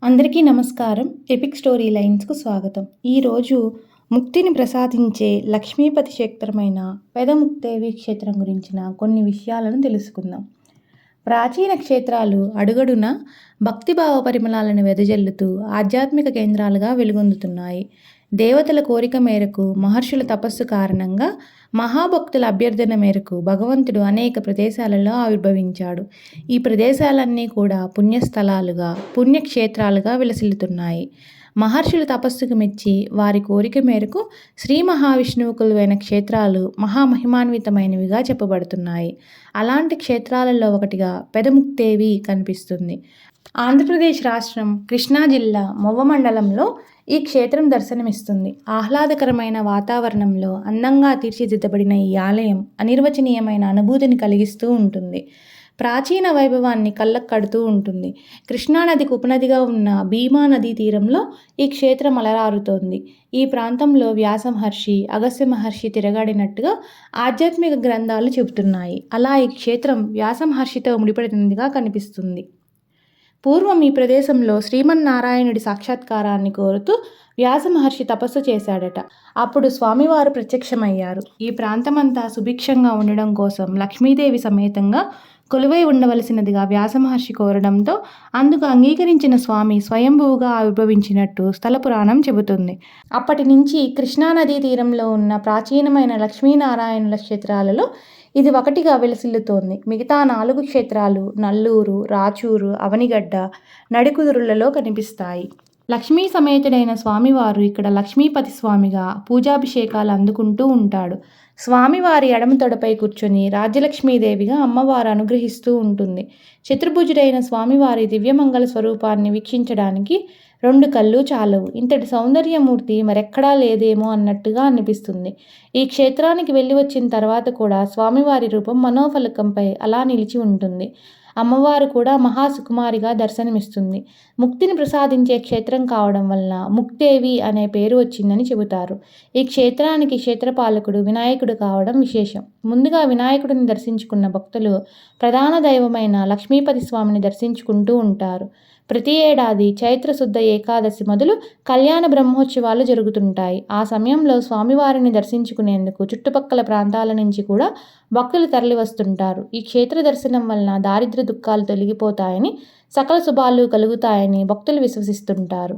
అందరికీ నమస్కారం. Epic story లైన్స్‌కు స్వాగతం. ఈరోజు ముక్తిని ప్రసాదించే లక్ష్మీపతి క్షేత్రమైన పెదముక్తేవి క్షేత్రం గురించిన కొన్ని విషయాలను తెలుసుకుందాం. ప్రాచీన క్షేత్రాలు అడుగడునా భక్తిభావ పరిమళాలను వెదజల్లుతూ ఆధ్యాత్మిక కేంద్రాలుగా వెలుగొందుతున్నాయి. దేవతల కోరిక మేరకు, మహర్షుల తపస్సు కారణంగా, మహాభక్తుల అభ్యర్థన మేరకు భగవంతుడు అనేక ప్రదేశాలలో ఆవిర్భవించాడు. ఈ ప్రదేశాలన్నీ కూడా పుణ్యస్థలాలుగా, పుణ్యక్షేత్రాలుగా విలసిల్లుతున్నాయి. మహర్షుల తపస్సుకు మెచ్చి వారి కోరిక మేరకు శ్రీ మహావిష్ణువు కొలువైన క్షేత్రాలు మహామహిమాన్వితమైనవిగా చెప్పబడుతున్నాయి. అలాంటి క్షేత్రాలలో ఒకటిగా పెదముక్తేవి కనిపిస్తుంది. ఆంధ్రప్రదేశ్ రాష్ట్రం కృష్ణా జిల్లా మొవ్వ మండలంలో ఈ క్షేత్రం దర్శనమిస్తుంది. ఆహ్లాదకరమైన వాతావరణంలో అందంగా తీర్చిదిద్దబడిన ఈ ఆలయం అనిర్వచనీయమైన అనుభూతిని కలిగిస్తూ ఉంటుంది. ప్రాచీన వైభవాన్ని కళ్ళకు కడుతూ ఉంటుంది. కృష్ణానదికి ఉపనదిగా ఉన్న భీమా నదీ తీరంలో ఈ క్షేత్రం అలరారుతోంది. ఈ ప్రాంతంలో వ్యాస మహర్షి, అగస్త్య మహర్షి తిరగాడినట్టుగా ఆధ్యాత్మిక గ్రంథాలు చెబుతున్నాయి. అలా ఈ క్షేత్రం వ్యాస మహర్షితో ముడిపడినదిగా కనిపిస్తుంది. పూర్వం ఈ ప్రదేశంలో శ్రీమన్నారాయణుడి సాక్షాత్కారాన్ని కోరుతూ వ్యాస మహర్షి తపస్సు చేశాడట. అప్పుడు స్వామివారు ప్రత్యక్షమయ్యారు. ఈ ప్రాంతమంతా సుభిక్షంగా ఉండడం కోసం లక్ష్మీదేవి సమేతంగా కొలువై ఉండవలసినదిగా వ్యాస మహర్షి కోరడంతో అందుకు అంగీకరించిన స్వామి స్వయంభువుగా ఆవిర్భవించినట్టు స్థల పురాణం చెబుతుంది. అప్పటి నుంచి కృష్ణానదీ తీరంలో ఉన్న ప్రాచీనమైన లక్ష్మీనారాయణుల క్షేత్రాలలో ఇది ఒకటిగా విలసిల్లుతోంది. మిగతా 4 క్షేత్రాలు నల్లూరు, రాచూరు, అవనిగడ్డ, నడికుదురులలో కనిపిస్తాయి. లక్ష్మీ సమేతుడైన స్వామివారు ఇక్కడ లక్ష్మీపతి స్వామిగా పూజాభిషేకాలు అందుకుంటూ ఉంటాడు. స్వామివారి ఎడమ తొడపై కూర్చొని రాజ్యలక్ష్మీదేవిగా అమ్మవారు అనుగ్రహిస్తూ ఉంటుంది. చతుర్భుజుడైన స్వామివారి దివ్యమంగళ స్వరూపాన్ని వీక్షించడానికి 2 కళ్ళు చాలవు. ఇంతటి సౌందర్యమూర్తి మరెక్కడా లేదేమో అన్నట్టుగా అనిపిస్తుంది. ఈ క్షేత్రానికి వెళ్ళి వచ్చిన తర్వాత కూడా స్వామివారి రూపం మనోఫలకంపై అలా నిలిచి ఉంటుంది. అమ్మవారు కూడా మహాసుకుమారిగా దర్శనమిస్తుంది. ముక్తిని ప్రసాదించే క్షేత్రం కావడం వలన ముక్తేవి అనే పేరు వచ్చిందని చెబుతారు. ఈ క్షేత్రానికి క్షేత్రపాలకుడు వినాయకుడు కావడం విశేషం. ముందుగా వినాయకుడిని దర్శించుకున్న భక్తులు ప్రధాన దైవమైన లక్ష్మీపతి స్వామిని దర్శించుకుంటూ ఉంటారు. ప్రతి ఏడాది చైత్ర శుద్ధ ఏకాదశి మొదలు కళ్యాణ బ్రహ్మోత్సవాలు జరుగుతుంటాయి. ఆ సమయంలో స్వామివారిని దర్శించుకునేందుకు చుట్టుపక్కల ప్రాంతాల నుంచి కూడా భక్తులు తరలి వస్తుంటారు. ఈ క్షేత్ర దర్శనం వలన దారిద్ర్య దుఃఖాలు తొలగిపోతాయని, సకల శుభాలు కలుగుతాయని భక్తులు విశ్వసిస్తుంటారు.